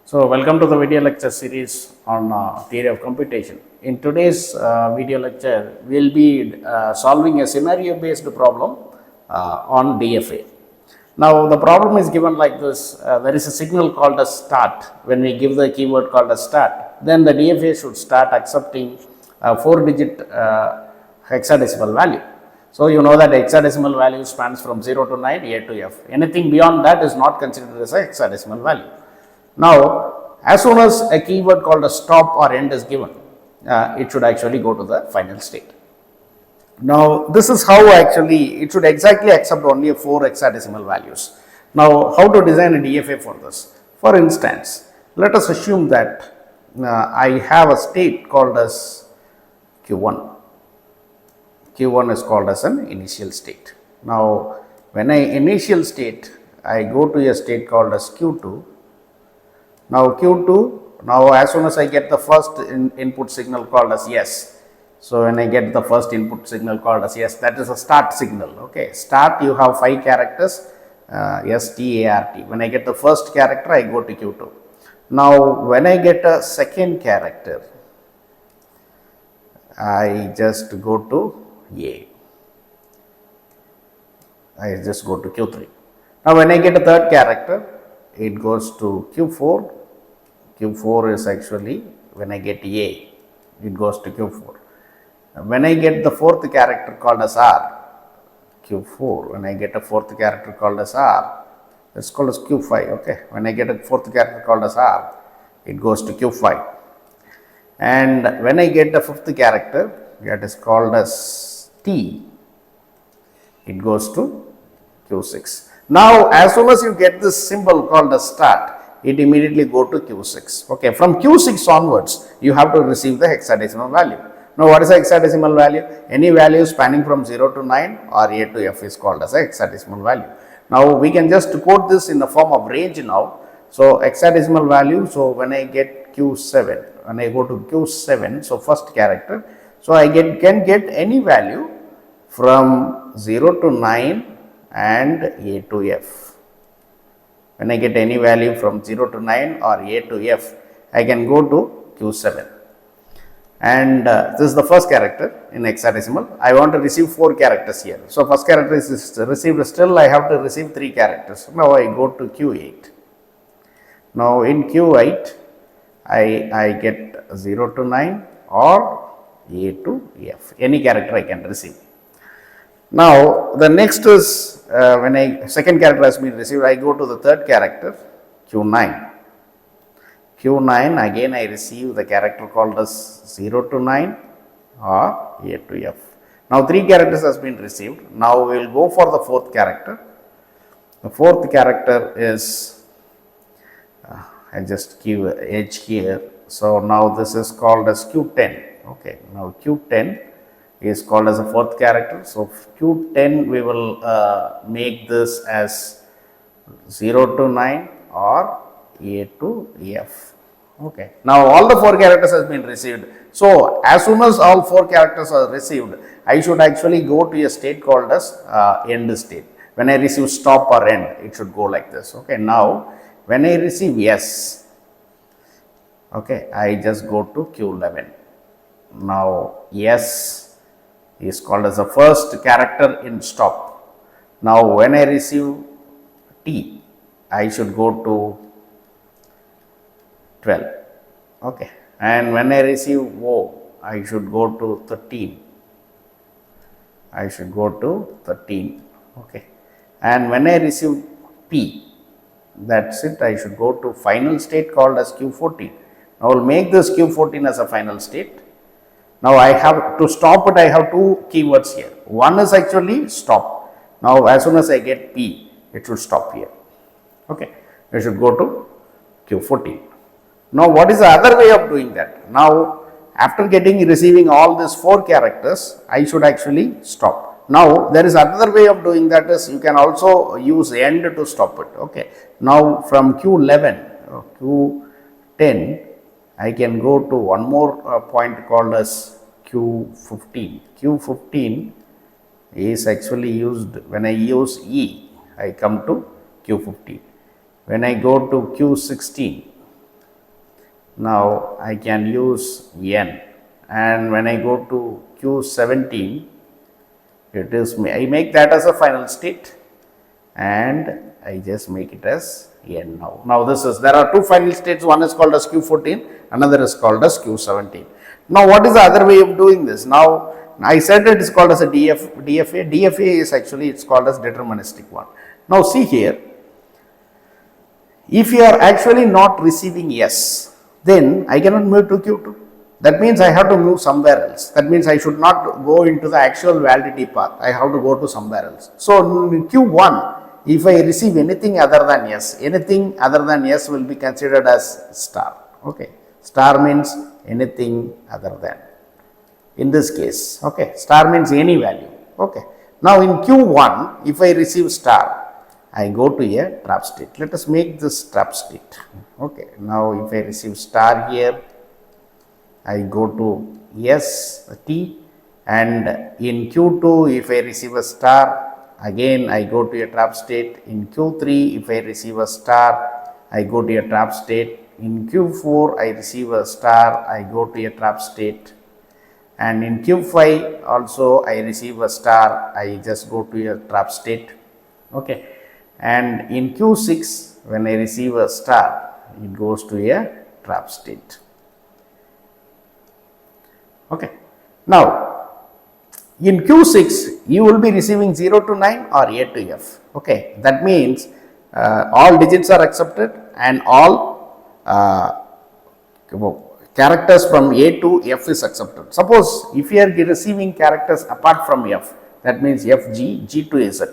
So, welcome to the video lecture series on theory of computation. In today's video lecture, we will be solving a scenario based problem on DFA. Now, the problem is given like this. There is a signal called as start. When we give the keyword called as start, then the DFA should start accepting a 4-digit hexadecimal value. So, you know that hexadecimal value spans from 0 to 9, A to F. Anything beyond that is not considered as a hexadecimal value. Now, as soon as a keyword called a stop or end is given, it should actually go to the final state. Now, this is how actually it should exactly accept only 4 hexadecimal values. Now, how to design a DFA for this? For instance, let us assume that I have a state called as Q1. Q1 is called as an initial state. Now, when I initial state, I go to a state called as Q2. Now, Q2, now as soon as I get the first input signal called as yes. So, when I get the first input signal called as yes, that is a start signal. Okay, start, you have 5 characters, S, T, A, R, T. When I get the first character, I go to Q2. Now, when I get a second character, I just go to A. I just go to Q3. Now, when I get a third character, it goes to Q4. Q4 is actually when I get A, it goes to Q4. When I get the fourth character called as R, Q4, when I get a fourth character called as R, it's called as Q5. Okay, when I get a fourth character called as R, it goes to Q5. And when I get the fifth character, that is called as T, it goes to Q6. Now, as soon as you get this symbol called as start, it immediately go to Q6. Okay, from Q6 onwards, you have to receive the hexadecimal value. Now, what is the hexadecimal value? Any value spanning from 0 to 9 or A to F is called as a hexadecimal value. Now, we can just quote this in the form of range now. So, hexadecimal value, so when I get Q7, when I go to Q7, so first character, so I can get any value from 0 to 9 and A to F. When I get any value from 0 to 9 or A to F, I can go to Q7. And this is the first character in hexadecimal. I want to receive 4 characters here. So, first character is received, still I have to receive 3 characters. Now, I go to Q8. Now, in Q8, I get 0 to 9 or A to F. Any character I can receive. Now, the next is when second character has been received, I go to the third character, Q9. Q9, again I receive the character called as 0 to 9 or A to F. Now, 3 characters has been received. Now, we will go for the fourth character. The fourth character is, I just give edge here. So, now this is called as Q10. Okay, now Q10 is called as a fourth character. So, Q10 we will make this as 0 to 9 or A to F. Okay. Now, all the 4 characters has been received. So, as soon as all 4 characters are received, I should actually go to a state called as end state. When I receive stop or end, it should go like this. Okay. Now, when I receive yes, okay, I just go to Q11. Now, yes is called as the first character in stop. Now, when I receive T, I should go to 12. Okay. And when I receive O, I should go to 13. I should go to 13. Okay. And when I receive P, that's it, I should go to final state called as Q14. Now, I will make this Q14 as a final state. Now, I have to stop it, I have 2 keywords here. One is actually stop. Now, as soon as I get P, it should stop here. Okay. I should go to Q14. Now, what is the other way of doing that? Now, after receiving all these 4 characters, I should actually stop. Now, there is another way of doing that is you can also use end to stop it. Okay. Now, from Q11, Q10, I can go to one more point called as Q15. Q15 is actually used when I use E, I come to Q15. When I go to Q16, Now I can use n, and when I go to Q17, it is, I make that as a final state and I just make it as n now. Now this is, there are two final states, one is called as Q14, another is called as Q17. Now what is the other way of doing this? Now I said it is called as a DFA. DFA is actually, it's called as deterministic one. Now see here, if you are actually not receiving yes, then I cannot move to Q2. That means I have to move somewhere else. That means I should not go into the actual validity path. I have to go to somewhere else. So in Q1, if I receive anything other than yes, anything other than yes will be considered as star. Okay. Star means anything other than. In this case, okay, star means any value. Okay. Now in Q1, if I receive star, I go to a trap state. Let us make this trap state. Okay. Now if I receive star here, I go to yes, T, and in Q2, if I receive a star, again I go to a trap state. In Q3, if I receive a star, I go to a trap state. In Q4, I receive a star, I go to a trap state. And in Q5 also I receive a star, I just go to a trap state. Okay. And in Q6, when I receive a star, it goes to a trap state. Okay. Now in Q6, you will be receiving 0 to 9 or A to F. Okay. That means all digits are accepted and all characters from A to F is accepted. Suppose if you are receiving characters apart from F, that means F, G, G to Z.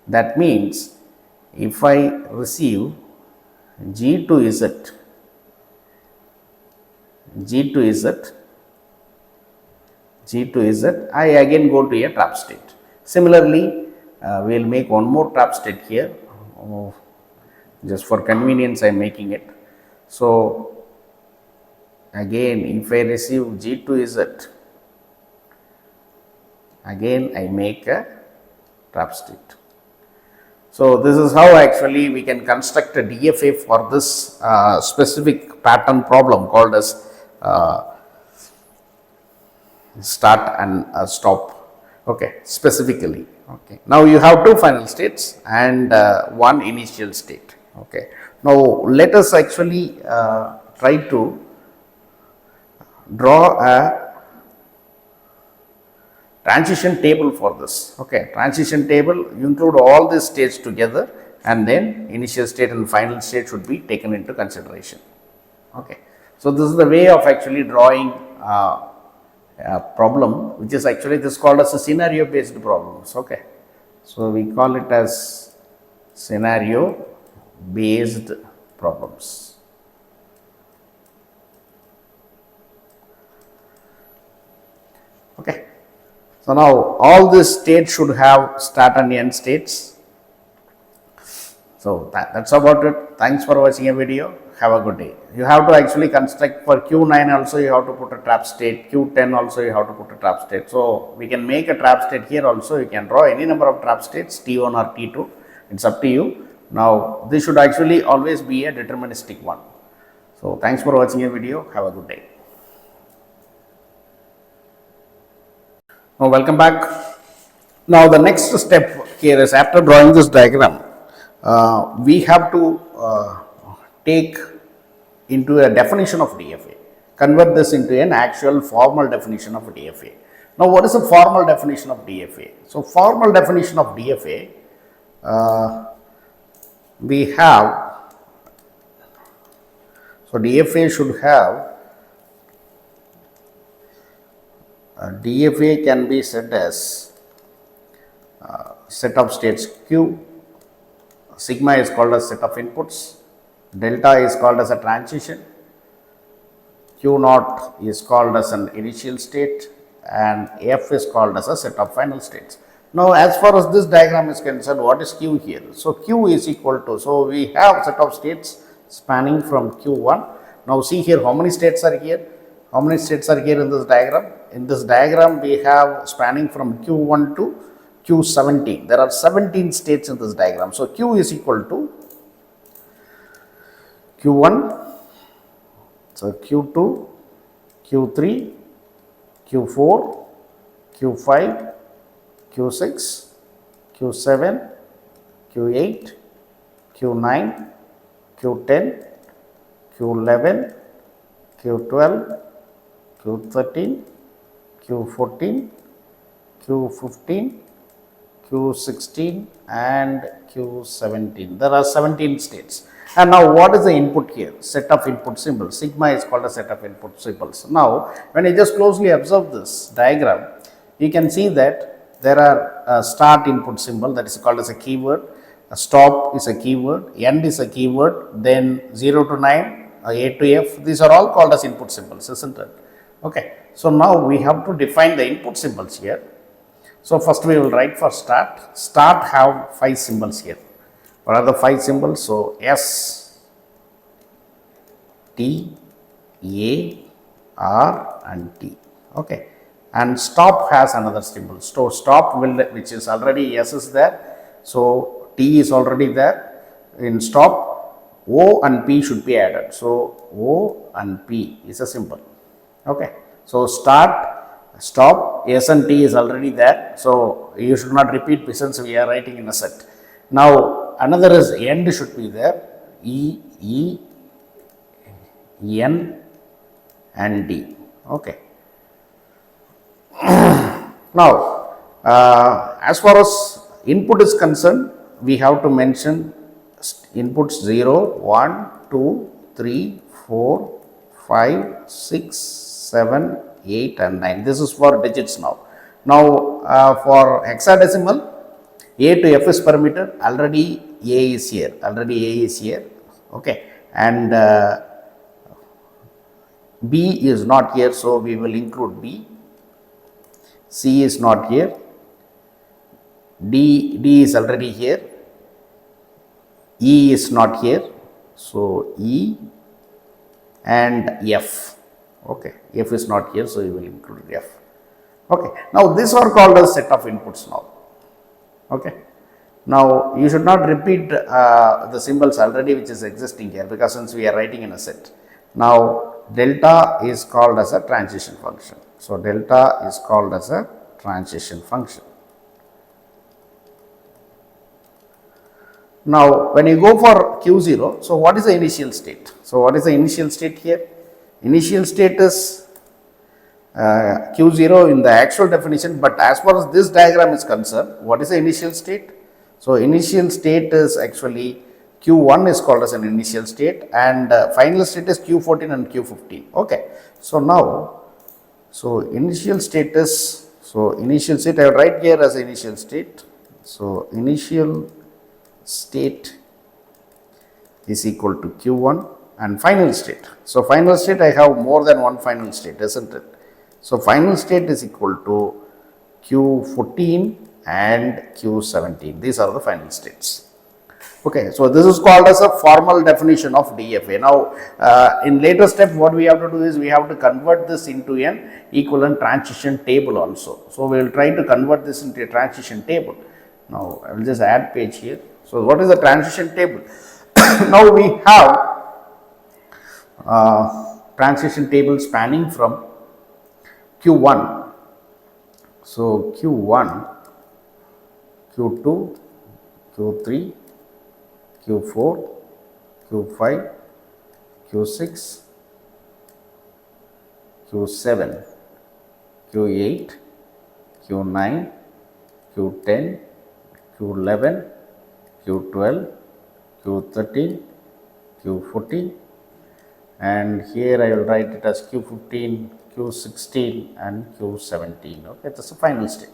That means if I receive G to Z, G to Z, G to Z, I again go to a trap state. Similarly, we will make one more trap state here. Just for convenience, I am making it. So again, if I receive G to Z, again I make a trap state. So this is how actually we can construct a DFA for this specific pattern problem called as start and stop. Okay, specifically. Okay. Now you have two final states and one initial state. Okay. Now let us actually try to draw a transition table for this. Okay, transition table, you include all these states together and then initial state and final state should be taken into consideration. Okay, so this is the way of actually drawing a problem, which is actually this called as a scenario based problems. Okay, so we call it as scenario based problems. Okay. So now all these states should have start and end states. So that's about it. Thanks for watching a video. Have a good day. You have to actually construct for Q9 also you have to put a trap state, Q10 also you have to put a trap state. So we can make a trap state here also. You can draw any number of trap states, T1 or T2. It's up to you. Now this should actually always be a deterministic one. So thanks for watching a video. Have a good day. Now welcome back. Now the next step here is after drawing this diagram, we have to take into a definition of DFA, convert this into an actual formal definition of DFA. Now what is a formal definition of DFA? So formal definition of DFA, we have, so DFA should have, DFA can be said as set of states Q, sigma is called as set of inputs, delta is called as a transition, Q naught is called as an initial state, and F is called as a set of final states. Now as far as this diagram is concerned, what is Q here? So Q is equal to, so we have set of states spanning from Q1. Now see here how many states are here? How many states are here in this diagram? In this diagram we have spanning from Q1 to Q17. There are 17 states in this diagram. So Q is equal to Q1, So Q2, Q3, Q4, Q5, Q6, Q7, Q8, Q9, Q10, Q11, Q12, Q13, Q14, Q15, Q16 and Q17. There are 17 states. And now what is the input here? Set of input symbols. Sigma is called a set of input symbols. Now when you just closely observe this diagram, you can see that there are a start input symbol that is called as a keyword, a stop is a keyword, end is a keyword, then 0 to 9, A to F, these are all called as input symbols, isn't it? Okay. So now we have to define the input symbols here. So first we will write for start. Start have 5 symbols here. What are the 5 symbols? So S, T, A, R and T. Okay. And stop has another symbol. So stop will, which is already S is there. So T is already there. In stop, O and P should be added. So O and P is a symbol. Okay. So start, stop, S and T is already there. So you should not repeat since we are writing in a set. Now another is end should be there. E, N and D. Okay. Now as far as input is concerned, we have to mention inputs 0, 1, 2, 3, 4, 5, 6, 7, 8 and 9. This is for digits now. Now for hexadecimal, A to F is permitted. Already A is here. Okay. And B is not here, so we will include B. C is not here. D is already here. E is not here. So E and F. Okay, F is not here, so you will include F. Okay, now these are called as set of inputs now. Okay, now you should not repeat the symbols already which is existing here, because since we are writing in a set. Now delta is called as a transition function. So delta is called as a transition function. Now when you go for Q0, so what is the initial state? So what is the initial state here? Initial state is Q0 in the actual definition, but as far as this diagram is concerned, what is the initial state? So initial state is actually Q1 is called as an initial state, and final state is Q14 and Q15. Okay. So now, so initial state is, so initial state I will write here as initial state. So initial state is equal to Q1 and final state. So final state, I have more than one final state, isn't it? So final state is equal to Q14 and Q17. These are the final states. Okay, so this is called as a formal definition of DFA. Now, in later step, what we have to do is we have to convert this into an equivalent transition table also. So we will try to convert this into a transition table. Now, I will just add page here. So what is the transition table? Now we have transition table spanning from Q1. So Q1, Q2, Q3, Q4, Q5, Q6, Q7, Q8, Q9, Q10, Q11, Q12, Q13, Q14, and here I will write it as Q15, Q16 and Q17. Okay, that's the final state.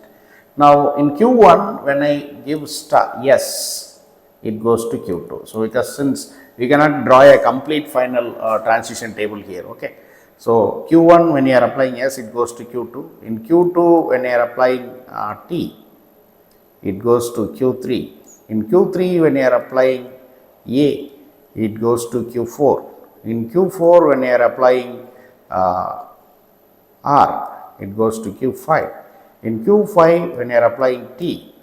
Now in Q1, when I give star yes, it goes to Q2. So because since we cannot draw a complete final transition table here. Okay, so Q1 when you are applying yes, it goes to Q2. In Q2 when you are applying T, it goes to Q3. In Q3 when you are applying A, it goes to Q4. In Q4 when you are applying R, it goes to Q5. In Q5 when you are applying T,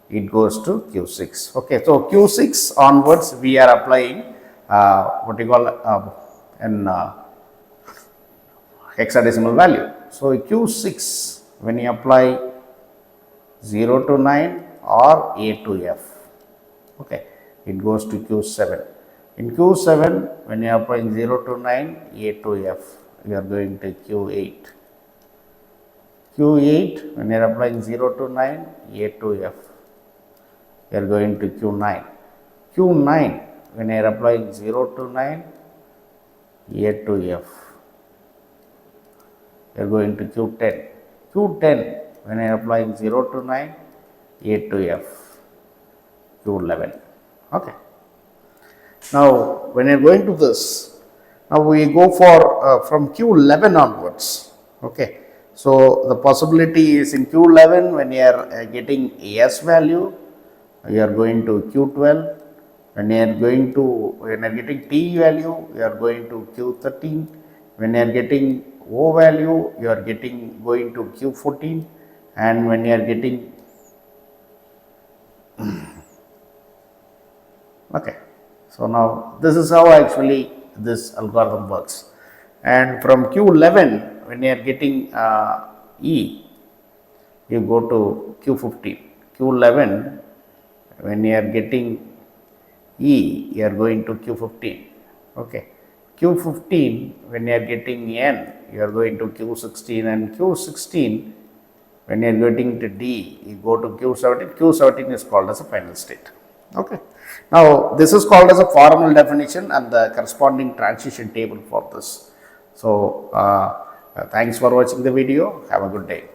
it goes to Q6. Okay, so Q6 onwards we are applying what you call hexadecimal value. So Q6, when you apply 0 to 9 or A to F, okay, it goes to Q7. In Q7, when you are applying 0 to 9, A to F, you are going to Q8. Q8, when you are applying 0 to 9, A to F, you are going to Q9. Q9, when you are applying 0 to 9, A to F, you are going to Q10. Q10, when you are applying 0 to 9, A to F, Q11. Okay. Now, when you are going to this, now we go for from Q11 onwards. Okay. So, the possibility is in Q11, when you are getting S value, you are going to Q12. When you are getting T value, you are going to Q13. When you are getting O value, you are going to Q14. And when you are getting okay. So now this is how actually this algorithm works. And from Q11, when you are getting E, you go to Q15. Q11, when you are getting E, you are going to Q15. Okay. Q15, when you are getting N, you are going to Q16, and Q16, when you are getting to D, you go to Q17. Q17 is called as a final state. Okay. Now, this is called as a formal definition and the corresponding transition table for this. So, thanks for watching the video. Have a good day.